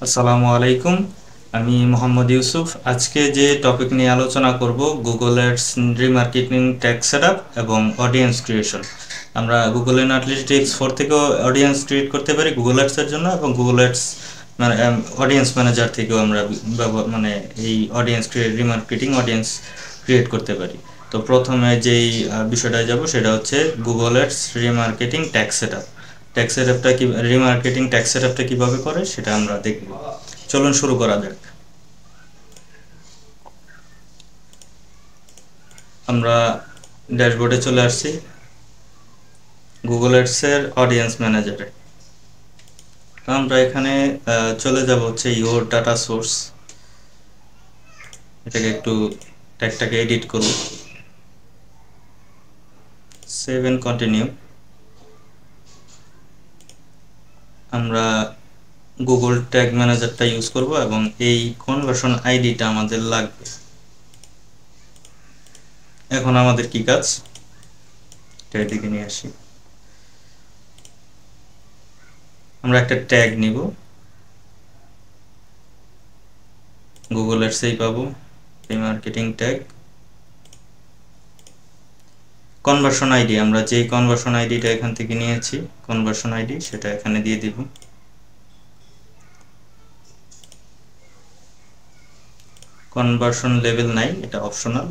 আসসালামু আলাইকুম। আমি মোহাম্মদ ইউসুফ। আজকে যে টপিক নিয়ে আলোচনা করব, Google ads remarketing tag setup এবং অডিয়েন্স ক্রিয়েশন। আমরা গুগল অ্যানালিটিক্স 4 থেকেও অডিয়েন্স ক্রিয়েট করতে পারি গুগল অ্যাডসের জন্য, এবং গুগল অ্যাডস মানে অডিয়েন্স ম্যানেজার থেকেও আমরা মানে এই অডিয়েন্স রিমার্কেটিং অডিয়েন্স ক্রিয়েট করতে পারি। তো প্রথমে যেই বিষয়টায় যাব সেটা হচ্ছে Google ads remarketing tag setup. Tax সেটআপটা কি, রিমার্কেটিং ট্যাক্স সেটআপটা কিভাবে করে সেটা আমরা দেখব। চলুন শুরু করা যাক। আমরা ড্যাশবোর্ডে চলে আসছি, গুগল অ্যাডস এর অডিয়েন্স ম্যানেজারে। আমরা এখানে চলে যাব হচ্ছে ইওর ডাটা সোর্স। এটাকে একটু ট্যাগটাকে এডিট করব, সেভ এন্ড কন্টিনিউ। আমরা গুগল ট্যাগ ম্যানেজারটা ইউজ করব এবং এই কনভার্সন আইডিটা আমাদের লাগবে। এখন আমাদের কি কাজ, এটার দিকে নিয়ে আসি। আমরা একটা ট্যাগ নিব, গুগল অ্যাডসেই পাবো, রিমার্কেটিং ট্যাগ কনভার্সন আইডি। আমরা যেই কনভার্সন আইডিটা এখান থেকে নিয়েছি, কনভার্সন আইডি, সেটা এখানে দিয়ে দিব। কনভার্সন লেভেল নাই, এটা অপশনাল।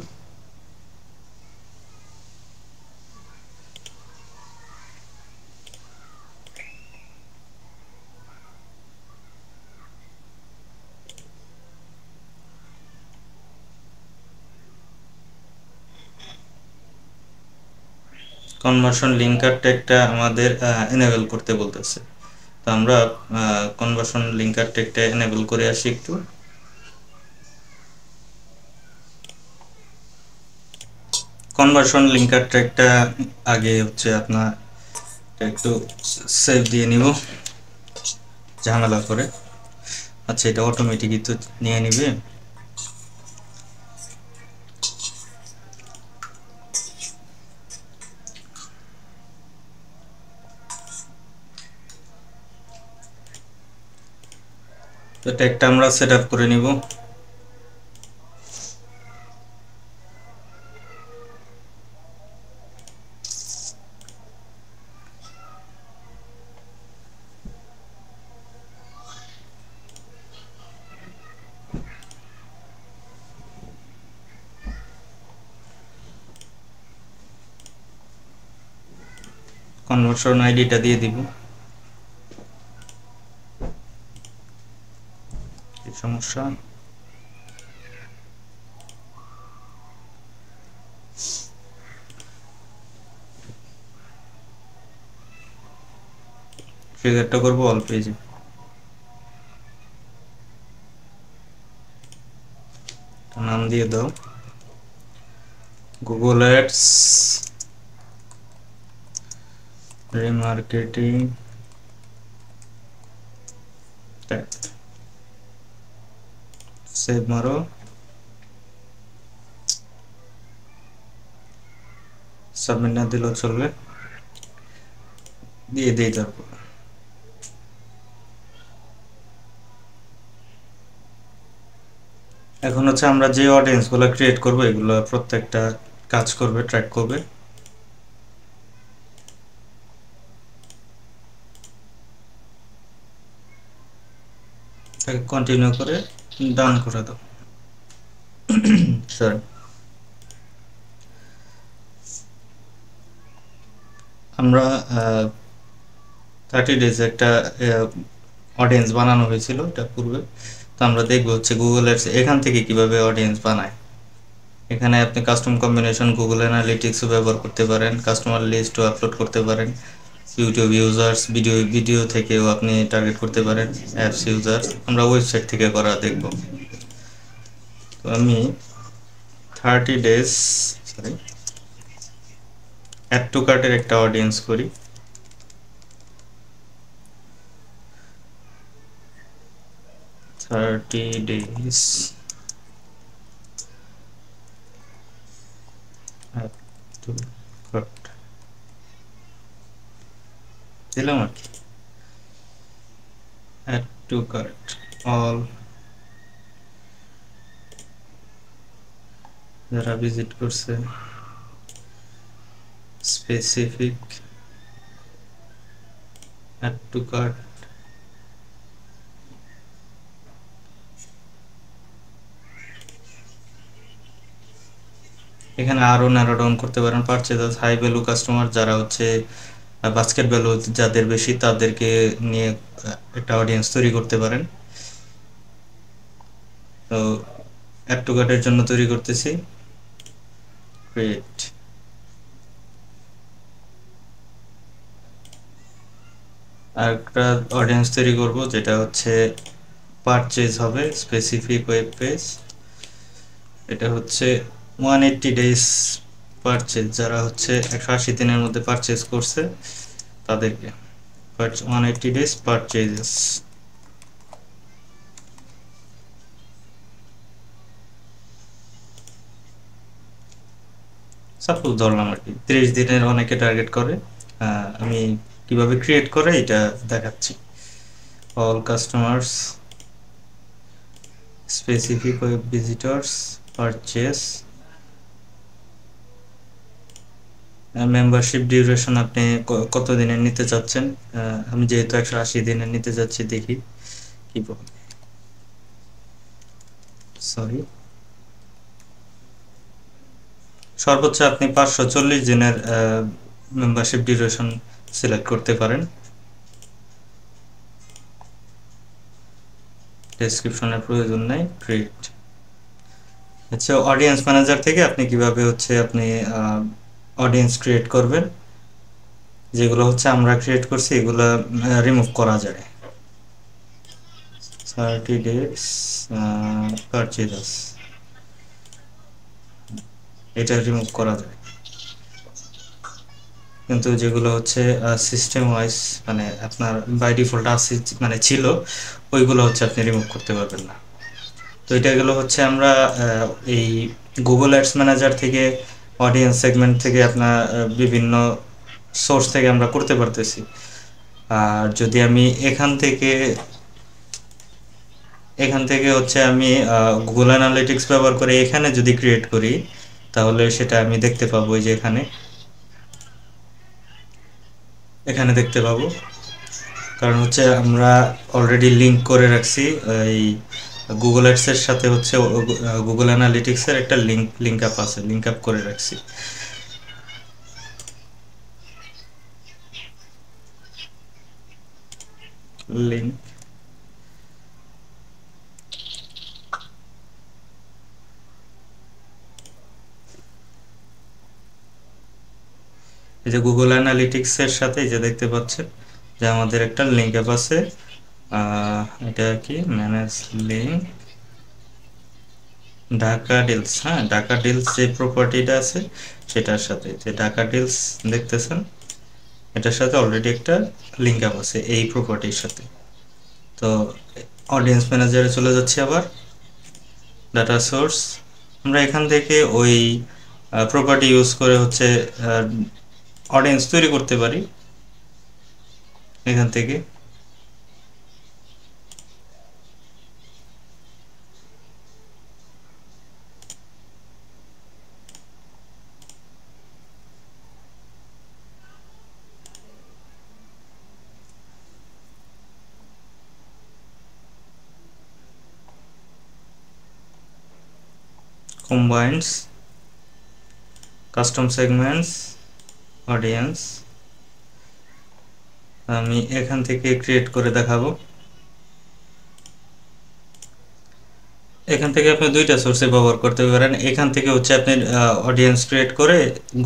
কনভার্সন লিঙ্কার ট্যাগটা আমাদের এনেবল করতে বলতেছে, তো আমরা কনভার্সন লিঙ্কার ট্যাগটা এনেবল করে আসি একটু। কনভার্সন লিঙ্কার ট্যাগটা আগে হচ্ছে আপনার একটু সেভ দিয়ে নিব ঝামেলা করে। আচ্ছা, এটা অটোমেটিকই তো নিয়ে নিবে। তো ট্যাগটা আমরা সেট আপ করে নিব। কনভার্সন আইডিটা দিয়ে দিব। এই সমস্যা, ফিগারটা করবো অল পেজে। নাম দিয়ে দাও Google ads remarketing tag. Save মারো, সাবমিট না দিলেও চলবে, দিয়ে দিই। তারপর এখন হচ্ছে আমরা যে অডিয়েন্স গুলো ক্রিয়েট করবো, এগুলো প্রত্যেকটা কাজ করবে, ট্র্যাক করবে। তাকে কন্টিনিউ করে ডান করে দাও। সরি, আমরা 30 ডেজ একটা অডিয়েন্স বানানো হয়েছিল এটা পূর্বে। তো আমরা দেখবো হচ্ছে গুগল অ্যাডস এখান থেকে কিভাবে অডিয়েন্স বানায়। এখানে আপনি কাস্টম কম্বিনেশন গুগল অ্যানালিটিক্সও ব্যবহার করতে পারেন, কাস্টমার লিস্টও আপলোড করতে পারেন, ইউটিউব ইউজার্স, ভিডিও থেকেও আপনি টার্গেট করতে পারেন, অ্যাপস ইউজার্স। আমরা ওয়েবসাইট থেকে করা দেখব। তো আমি 30 ডেজ, সরি, অ্যাড টু কার্টের একটা অডিয়েন্স করি। Thirty days add to cart দিলাম আর কি, অ্যাড টু কার্ট। অল যারা ভিজিট করছে, স্পেসিফিক, অ্যাড টু কার্ট। এখানে আরো ন্যারো ডাউন করতে পারেন। পারচেজ হাই ভ্যালু কাস্টমার, যারা হচ্ছে বাস্কেট ভ্যালু যাদের বেশি, তাদেরকে নিয়ে একটা অডিয়েন্স তৈরি করতে পারেন। তো অ্যাড টু কার্টের জন্য তৈরি করতেছি, ক্রিয়েট। আর একটা অডিয়েন্স তৈরি করব যেটা হচ্ছে পারচেজ হবে, স্পেসিফিক ওয়েব পেজ। এটা হচ্ছে 180 ডেজ পারচেজ, যারা হচ্ছে 180 দিনের মধ্যে পারচেজ করছে তাদেরকে। 180 ডেজ পারচেজেস। সাপোজ ধরলাম আর কি 30 দিনের অনেকে টার্গেট করে। আমি কিভাবে ক্রিয়েট করে এটা দেখাচ্ছি। All customers, specific web visitors, purchase, membership duration আপনি কত দিনের নিতে চাচ্ছেন। আমি যেহেতু 180 দিনের নিতে যাচ্ছি, দেখি কি সরি, সর্বোচ্চ আপনি 540 দিনের মেম্বারশিপ ডিউরেশন সিলেক্ট করতে পারেন। ডেসক্রিপশনের প্রয়োজন নেই, ক্রিয়েট। আচ্ছা, অডিয়েন্স ম্যানেজার থেকে আপনি কিভাবে হচ্ছে আপনি অডিয়েন্স ক্রিয়েট করবেন, যেগুলো হচ্ছে আমরা ক্রিয়েট করছি এগুলো রিমুভ করা যায়। 30 days পারচেজ, এটা রিমুভ করা যায়, কিন্তু যেগুলো হচ্ছে সিস্টেম ওয়াইজ মানে আপনার বাই ডিফল্ট আছে মানে ছিল, ওইগুলো হচ্ছে আপনি রিমুভ করতে পারবেন না। তো এটা গেলো হচ্ছে আমরা এই গুগল অ্যাডস ম্যানেজার থেকে, অডিয়েন্স সেগমেন্ট থেকে আপনার বিভিন্ন সোর্স থেকে আমরা করতে পারতেছি। আর যদি আমি এখান থেকে হচ্ছে আমি গুগল অ্যানালিটিক্স ব্যবহার করে এখানে যদি ক্রিয়েট করি, তাহলে সেটা আমি দেখতে পাবো। এই যে এখানে দেখতে পাবো, কারণ হচ্ছে আমরা অলরেডি লিঙ্ক করে রাখছি এই গুগল অ্যাডস এর সাথে, হচ্ছে গুগল অ্যানালিটিক্স এর একটা লিঙ্ক আপ আছে, লিঙ্ক আপ করে রাখছি। লিঙ্ক, এই যে গুগল অ্যানালিটিক্স এর সাথে এই যে দেখতে পাচ্ছেন যে আমাদের একটা লিঙ্ক আপ আছে। এটা কি ম্যানেজ লিঙ্ক ঢাকা ডিলস। হ্যাঁ, ঢাকা ডিলস যে প্রপার্টিটা আছে সেটার সাথে, যে ঢাকা ডিলস দেখতেছেন এটার সাথে অলরেডি একটা লিঙ্ক আপ আছে এই প্রপার্টির সাথে। তো অডিয়েন্স ম্যানেজারে চলে যাচ্ছি, আবার ডাটা সোর্স। আমরা এখান থেকে ওই প্রপার্টি ইউজ করে হচ্ছে অডিয়েন্স তৈরি করতে পারি এখান থেকে। কম্বাইন্স, কাস্টম সেগমেন্টস, অডিয়েন্স, আমি এখান থেকে ক্রিয়েট করে দেখাবো। এখান থেকে আপনি দুইটা সোর্সে ব্যবহার করতে পারেন। এখান থেকে হচ্ছে আপনি অডিয়েন্স ক্রিয়েট করে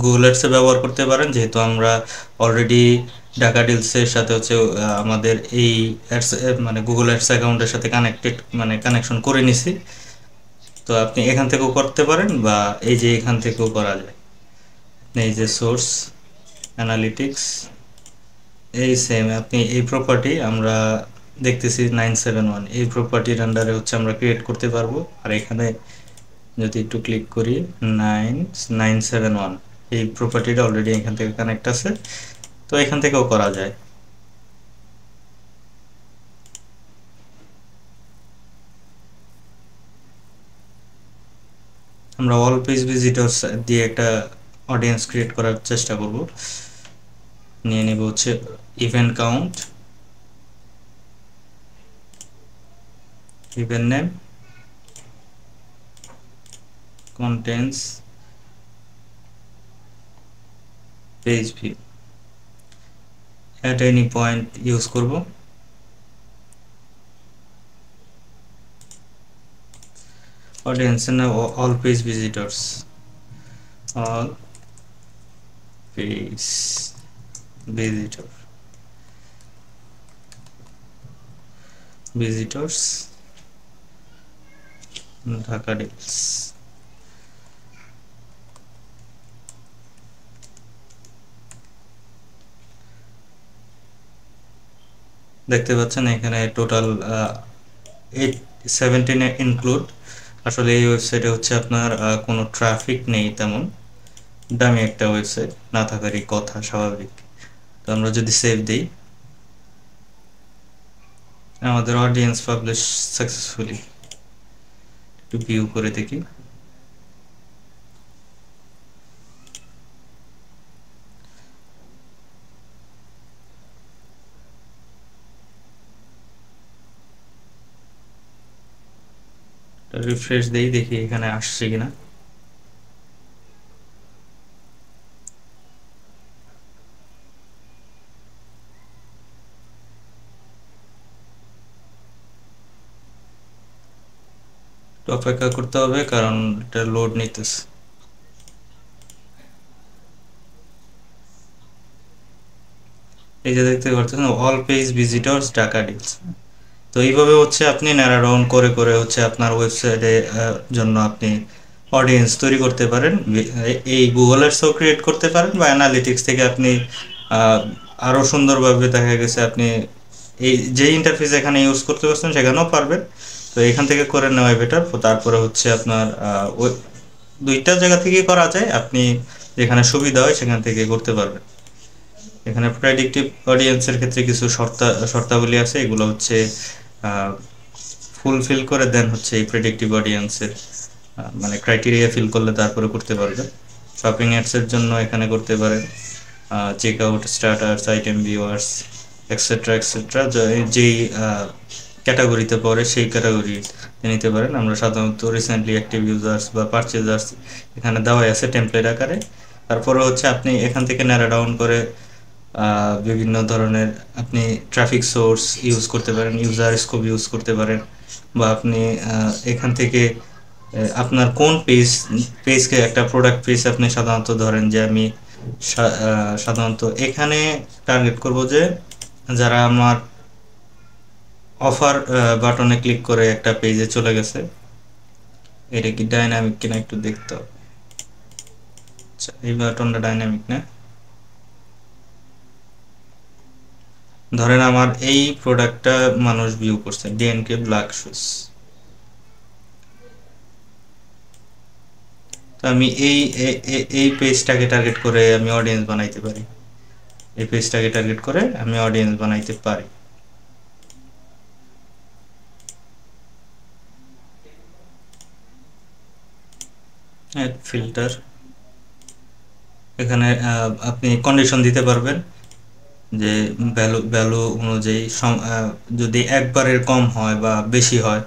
গুগল অ্যাডসে ব্যবহার করতে পারেন, যেহেতু আমরা অলরেডি ঢাকা ডিলসের সাথে হচ্ছে আমাদের এই অ্যাডস মানে গুগল অ্যাডস অ্যাকাউন্টের সাথে কানেক্টেড মানে কানেকশন করে নিছি। তো আপনি এখান থেকেও করতে পারেন, বা এই যে এখান থেকেও করা যায়। এই যে সোর্স অ্যানালিটিক্স, এই সেম আপনি এই প্রপার্টি আমরা দেখতেছি 971, এই প্রপার্টির আন্ডারে হচ্ছে আমরা ক্রিয়েট করতে পারবো। আর এখানে যদি একটু ক্লিক করি 971, এই প্রপার্টিটা অলরেডি এখান থেকে কানেক্ট আছে, তো এখান থেকেও করা যায়। আমরা অল পেজ ভিজিটর্স দিয়ে একটা অডিয়েন্স ক্রিয়েট করার চেষ্টা করব। নিয়ে নেব হচ্ছে event count, event name, contents, page view, at any point use করব। অডিয়েন্স না all page visitors, all page visitor, visitors Dhaka deals. দেখতে পাচ্ছেন এখানে টোটাল 817 ইনক্লুড। আসলে এই ওয়েবসাইটে হচ্ছে আপনার কোনো ট্রাফিক নেই তেমন, দামি একটা ওয়েবসাইট, না থাকারই কথা স্বাভাবিক। তো আমরা যদি সেভ দিই, আমাদের অডিয়েন্স পাবলিশ সাকসেসফুলি। একটু ভিউ করে দেখি। রিফ্রেশ দেই, দেখি এখানে আসছে কিনা। অপেক্ষা করতে হবে কারণ এটা লোড নিতেছে। এই যে দেখতে পাচ্ছেন all page visitors Dhaka deals. তো এইভাবে হচ্ছে আপনি ন্যারো ডাউন করে করে হচ্ছে আপনার ওয়েবসাইটে জন্য আপনি অডিয়েন্স তৈরি করতে পারেন। এই গুগল অ্যাডসও ক্রিয়েট করতে পারেন বা অ্যানালিটিক্স থেকে আপনি আরও সুন্দরভাবে দেখা গেছে আপনি এই যে ইন্টারফেস এখানে ইউজ করতে পারছেন সেখানেও পারবেন। তো এখান থেকে করে নেওয়াই বেটার। তারপরে হচ্ছে আপনার দুইটা জায়গা থেকেই করা যায়, আপনি যেখানে সুবিধা হয় সেখান থেকে করতে পারবেন। এখানে প্রেডিক্টিভ অডিয়েন্সের ক্ষেত্রে কিছু শর্তাবলী আছে, এগুলো হচ্ছে ফুলফিল করে দেন হচ্ছে এই প্রেডিক্টিভ অডিয়েন্সের মানে ক্রাইটেরিয়া ফিল করলে তারপরে করতে পারবে। শপিং অ্যাডসের জন্য এখানে করতে পারেন check out, starters, item viewers, etcetera etcetera, যেই ক্যাটাগরিতে পড়ে সেই ক্যাটাগরি নিতে পারেন। আমরা সাধারণত রিসেন্টলি অ্যাক্টিভ ইউজার্স বা পারচেজার্স এখানে দেওয়াই আছে টেমপ্লেট আকারে। তারপরে হচ্ছে আপনি এখান থেকে ন্যারো ডাউন করে বিভিন্ন ধরনের আপনি ট্রাফিক সোর্স ইউজ করতে পারেন, ইউজার স্কোপ ইউজ করতে পারেন, বা আপনি এখান থেকে আপনার কোন পেজকে একটা প্রোডাক্ট পেজ আপনি সাধারণত ধরেন যে আমি সাধারণত এখানে টার্গেট করব যে যারা আমার অফার বাটনে ক্লিক করে একটা পেজে চলে গেছে, এটা কি ডাইনামিক কিনা একটু দেখতে হবে। আচ্ছা, এই বাটনটা ডাইনামিক না। ধরেন আমার এই প্রোডাক্টটা মানুষ ভিউ করছে, ডিএনকে ব্ল্যাক শুজ। তো আমি এই পেজটাকে টার্গেট করে আমি অডিয়েন্স বানাইতে পারি, এই পেজটাকে টার্গেট করে আমি অডিয়েন্স বানাইতে পারি। ফিল্টার, এখানে আপনি কন্ডিশন দিতে পারবেন যে ভ্যালু অনুযায়ী যদি একবারের কম হয় বা বেশি হয়।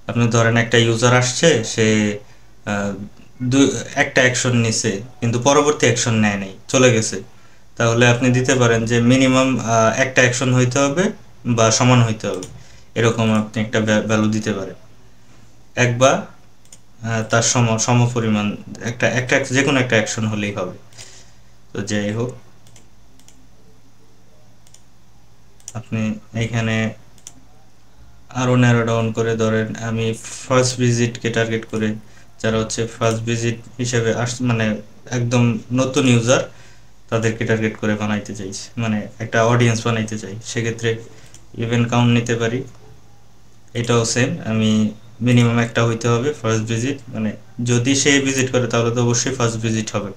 আপনি ধরেন একটা ইউজার আসছে, সে একটা অ্যাকশন নিছে কিন্তু পরবর্তী অ্যাকশন নেয় নাই, চলে গেছে, তাহলে আপনি দিতে পারেন যে মিনিমাম একটা অ্যাকশন হইতে হবে বা সমান হইতে হবে, এরকম আপনি একটা ভ্যালু দিতে পারেন। এক বা তার সম পরিমাণ একটা একটা যে কোনো একটা অ্যাকশন হলেই হবে। তো যাই হোক, আপনি এখানে আরও ন্যারো ডাউন করে ধরেন আমি ফার্স্ট ভিজিটকে টার্গেট করে, যারা হচ্ছে ফার্স্ট ভিজিট হিসেবে মানে একদম নতুন ইউজার, তাদেরকে টার্গেট করে বানাইতে চাইছি, মানে একটা অডিয়েন্স বানাইতে চাই, সেক্ষেত্রে ইভেন্ট কাউন্ট নিতে পারি। এটাও সেম, আমি মিনিমাম একটা হইতে হবে ফার্স্ট ভিজিট, মানে যদি সে ভিজিট করে তাহলে তো অবশ্যই ফার্স্ট ভিজিট হবে।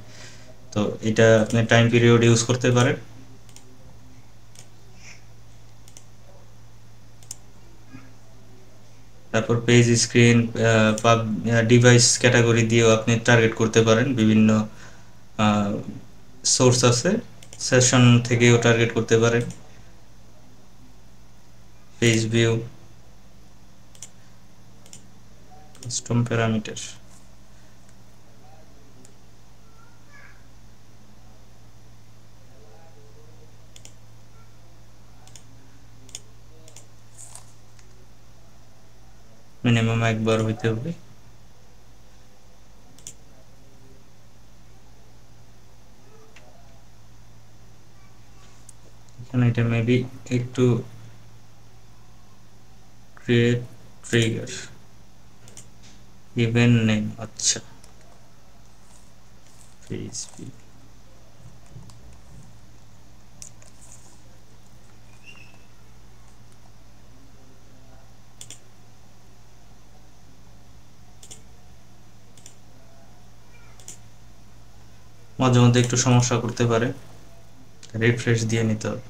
তো এটা আপনি টাইম পিরিয়ড ইউজ করতে পারেন। তারপর পেজ স্ক্রিন, ডিভাইস ক্যাটাগরি দিয়েও আপনি টার্গেট করতে পারেন। বিভিন্ন সোর্স আছে, সেশন থেকেও টার্গেট করতে পারেন। Page view, custom parameter, minimum একবার হইতে হবে। এখানে এটা মেবি একটু ক্রিয়েট ট্রিগার, ইভেন্ট নেম, আচ্ছা পেজ ভিউ। মাঝে মধ্যে একটু সমস্যা করতে পারে, রিফ্রেশ দিয়ে নিতে হবে।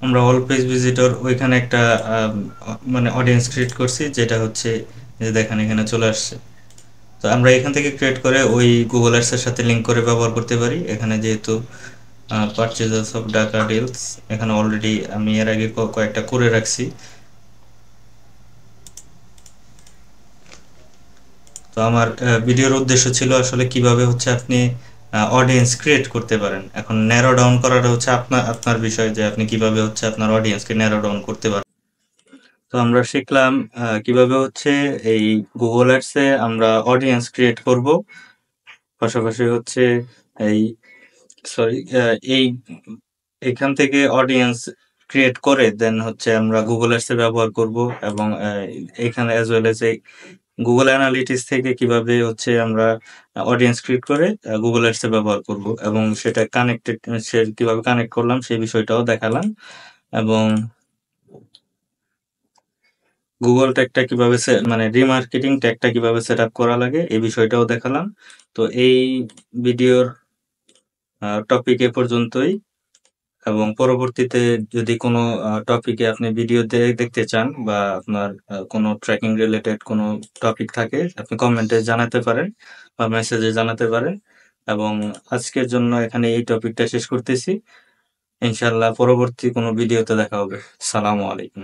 আমরা অল পেজ ভিজিটর ওইখানে একটা মানে অডিয়েন্স ক্রিয়েট করছি, যেটা হচ্ছে যে দেখেন এখানে চলে আসছে। তো আমরা এখান থেকে ক্রিয়েট করে ওই গুগল অ্যাডস এর সাথে লিঙ্ক করে ব্যবহার করতে পারি। এখানে যেহেতু পারচেজেস অফ ঢাকা ডিলস, এখানে অলরেডি আমি এর আগে কয়েকটা করে রাখছি। তো আমার ভিডিওর উদ্দেশ্য ছিল আসলে কিভাবে হচ্ছে আপনি অডিয়েন্স ক্রিয়েট করতে পারেন। এখন ন্যারো ডাউন করাটা হচ্ছে আপনার আপনার বিষয়, যে আপনি কিভাবে হচ্ছে আপনার অডিয়েন্সকে ন্যারো ডাউন করতে পারেন। তো আমরা শিখলাম কিভাবে হচ্ছে এই গুগল অ্যাডস এ আমরা অডিয়েন্স ক্রিয়েট করব, পাশাপাশি হচ্ছে এই সরি এই এখান থেকে অডিয়েন্স ক্রিয়েট করে দেন হচ্ছে আমরা গুগল অ্যাডস এ ব্যবহার করব, এবং এখানে অ্যাজ ওয়েল এজ এই গুগল অ্যানালিটিক্স থেকে কিভাবে হচ্ছে আমরা অডিয়েন্স ক্রিয়েট করে গুগল অ্যাডস এ ব্যবহার করব, এবং সেটা কানেক্টেড, সে কিভাবে কানেক্ট করলাম সেই বিষয়টাও দেখালাম, এবং গুগল ট্যাগটা কিভাবে মানে রিমার্কেটিং ট্যাগটা কিভাবে সেট আপ করা লাগে এই বিষয়টাও দেখালাম। তো এই ভিডিওর টপিক এ পর্যন্তই, এবং পরবর্তীতে যদি কোনো টপিকে আপনি ভিডিও দেখতে চান, বা আপনার কোনো ট্র্যাকিং রিলেটেড কোনো টপিক থাকে, আপনি কমেন্টে জানাতে পারেন বা মেসেজে জানাতে পারেন। এবং আজকের জন্য এখানে এই টপিকটা শেষ করতেছি। ইনশাল্লাহ পরবর্তী কোনো ভিডিওতে দেখা হবে। সালামু আলাইকুম।